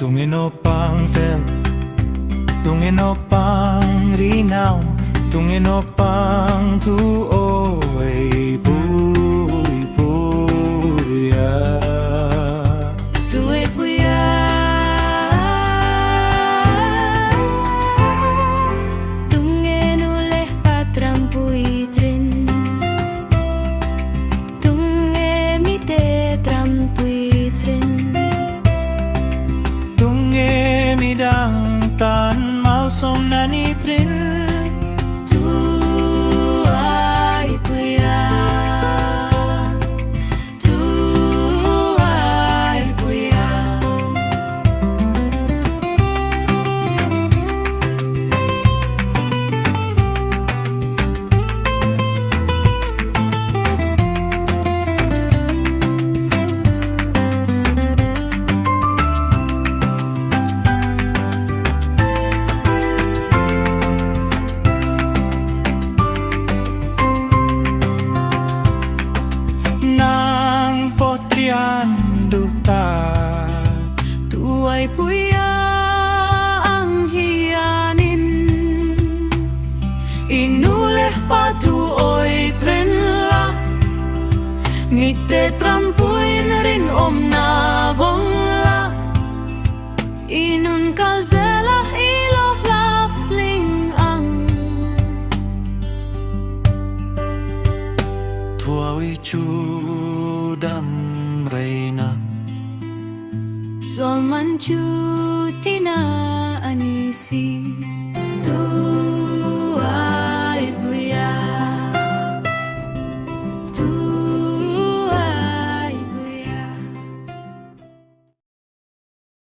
Tungin opang fel, tungin opang rinaw, tungin opang Tuaipuia. Tuaipuia, tungin uleh patrampui trin, tungin mite trampui trin, tungin midang tan mau som nani trin. Tuaipuia ang hiyanin, inuleh patuoy Renthlei, mite trampuin rin na bongla, inun kalzelah iloh lapling ang Thuawih cudam reina Solman cutina anisi.